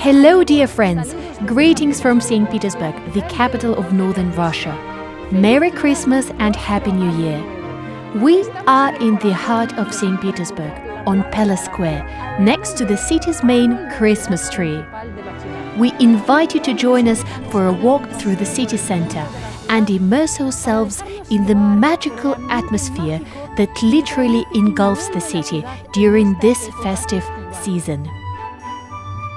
Hello, dear friends! Greetings from Saint Petersburg, the capital of northern Russia. Merry Christmas and Happy New Year! We are in the heart of Saint Petersburg, on Palace Square, next to the city's main Christmas tree. We invite you to join us for a walk through the city center and immerse ourselves in the magical atmosphere that literally engulfs the city during this festive season.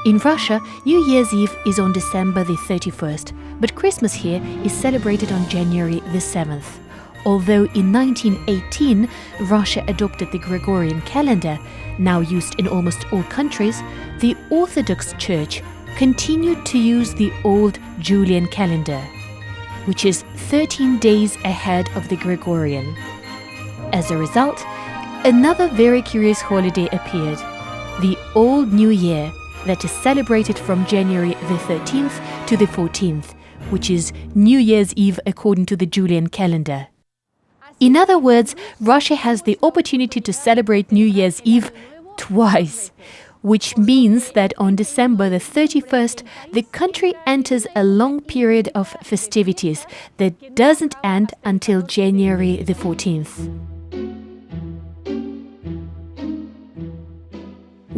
In Russia, New Year's Eve is on December the 31st, but Christmas here is celebrated on January the 7th. Although in 1918 Russia adopted the Gregorian calendar, now used in almost all countries, the Orthodox Church continued to use the old Julian calendar, which is 13 days ahead of the Gregorian. As a result, another very curious holiday appeared, the Old New Year, that is celebrated from January the 13th to the 14th, which is New Year's Eve according to the Julian calendar. In other words, Russia has the opportunity to celebrate New Year's Eve twice, which means that on December the 31st, the country enters a long period of festivities that doesn't end until January the 14th.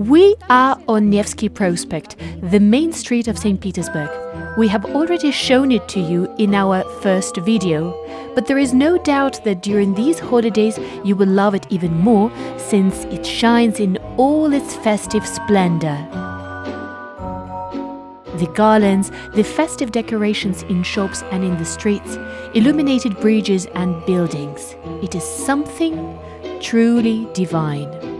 We are on Nevsky Prospect, the main street of St. Petersburg. We have already shown it to you in our first video, but there is no doubt that during these holidays you will love it even more, since it shines in all its festive splendor. The garlands, the festive decorations in shops and in the streets, illuminated bridges and buildings. It is something truly divine.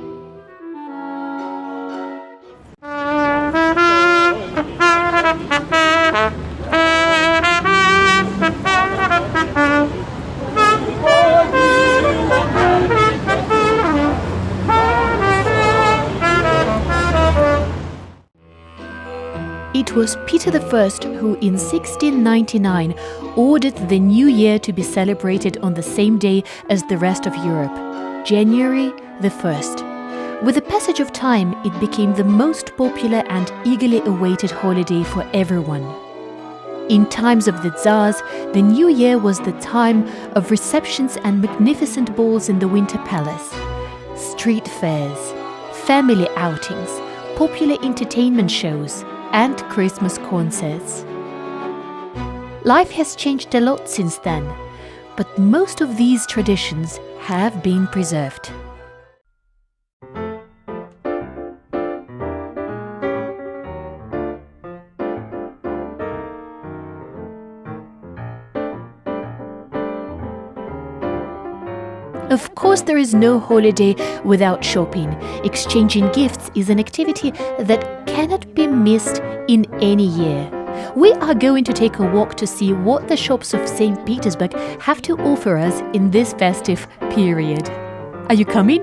It was Peter I who in 1699 ordered the New Year to be celebrated on the same day as the rest of Europe, January the 1st. With the passage of time, it became the most popular and eagerly awaited holiday for everyone. In times of the Tsars, the New Year was the time of receptions and magnificent balls in the Winter Palace, street fairs, family outings, popular entertainment shows, and Christmas concerts. Life has changed a lot since then, but most of these traditions have been preserved. Of course, there is no holiday without shopping. Exchanging gifts is an activity that cannot be missed in any year. We are going to take a walk to see what the shops of St. Petersburg have to offer us in this festive period. Are you coming?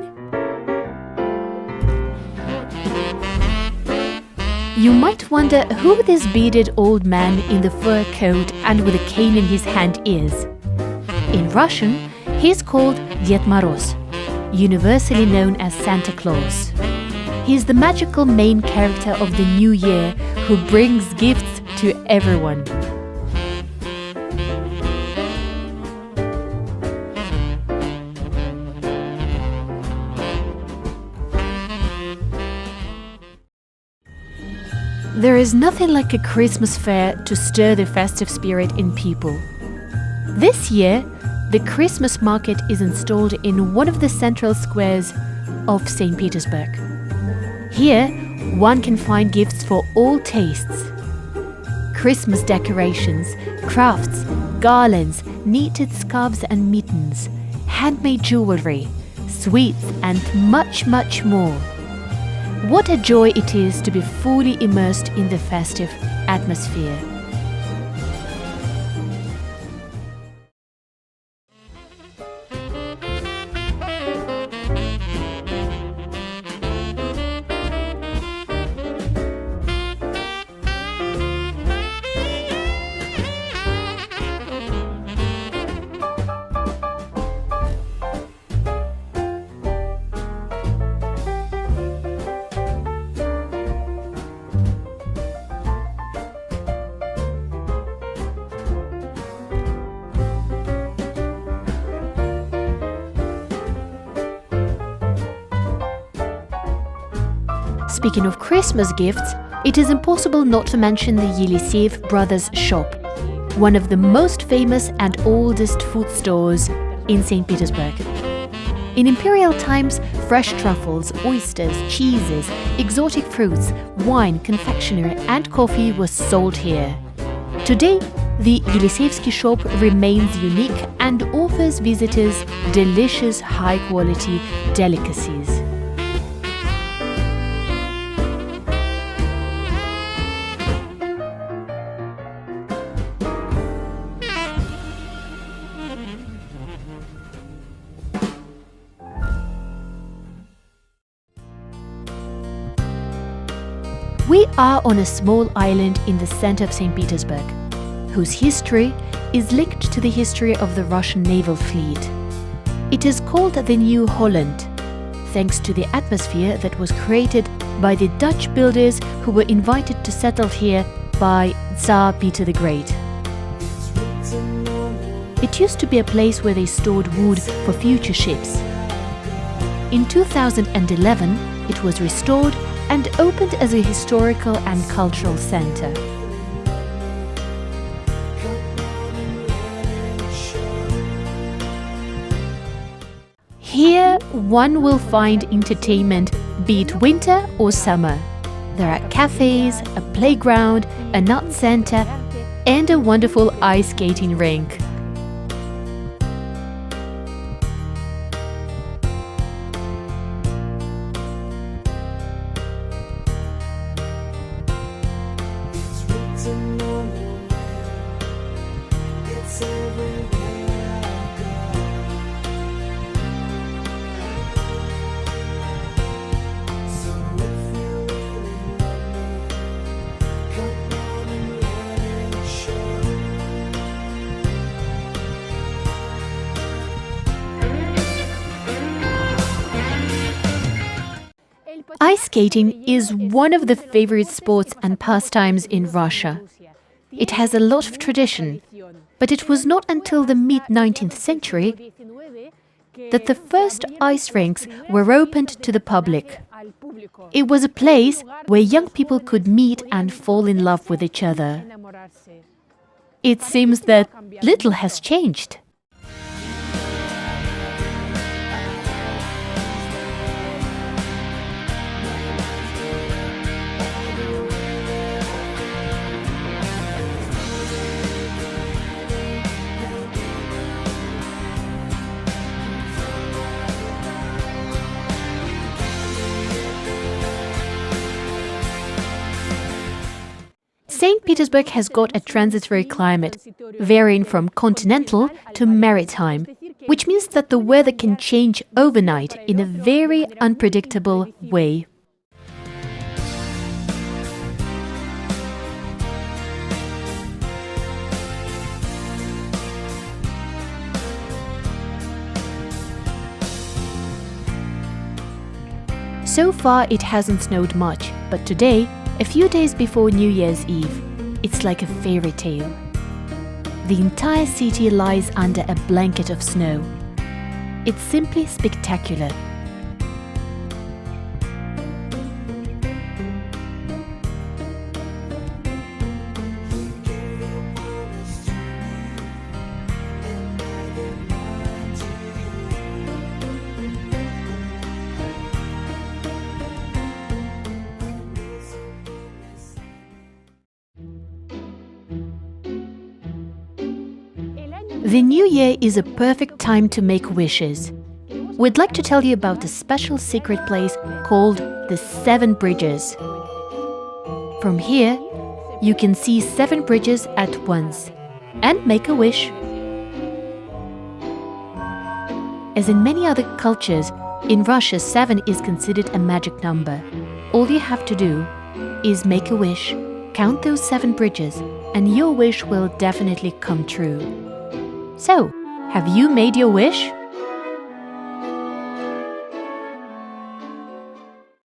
You might wonder who this bearded old man in the fur coat and with a cane in his hand is. In Russian, he's called Ded Moroz, universally known as Santa Claus. He is the magical main character of the New Year who brings gifts to everyone. There is nothing like a Christmas fair to stir the festive spirit in people. This year, the Christmas market is installed in one of the central squares of St. Petersburg. Here, one can find gifts for all tastes. Christmas decorations, crafts, garlands, knitted scarves and mittens, handmade jewelry, sweets and much, much more. What a joy it is to be fully immersed in the festive atmosphere. Speaking of Christmas gifts, it is impossible not to mention the Eliseev brothers' shop, one of the most famous and oldest food stores in St. Petersburg. In imperial times, fresh truffles, oysters, cheeses, exotic fruits, wine, confectionery and coffee was sold here. Today, the Eliseevsky shop remains unique and offers visitors delicious, high-quality delicacies. We are on a small island in the center of St. Petersburg, whose history is linked to the history of the Russian naval fleet. It is called the New Holland, thanks to the atmosphere that was created by the Dutch builders who were invited to settle here by Tsar Peter the Great. It used to be a place where they stored wood for future ships. In 2011, it was restored and opened as a historical and cultural center. Here, one will find entertainment, be it winter or summer. There are cafes, a playground, a nut center, and a wonderful ice skating rink. Ice skating is one of the favorite sports and pastimes in Russia. It has a lot of tradition, but it was not until the mid-19th century that the first ice rinks were opened to the public. It was a place where young people could meet and fall in love with each other. It seems that little has changed. St. Petersburg has got a transitory climate, varying from continental to maritime, which means that the weather can change overnight in a very unpredictable way. So far, it hasn't snowed much, but today, a few days before New Year's Eve, it's like a fairy tale. The entire city lies under a blanket of snow. It's simply spectacular. The new year is a perfect time to make wishes. We'd like to tell you about a special secret place called the 7 Bridges. From here, you can see 7 bridges at once and make a wish. As in many other cultures, in Russia 7 is considered a magic number. All you have to do is make a wish, count those 7 bridges, and your wish will definitely come true. So, have you made your wish?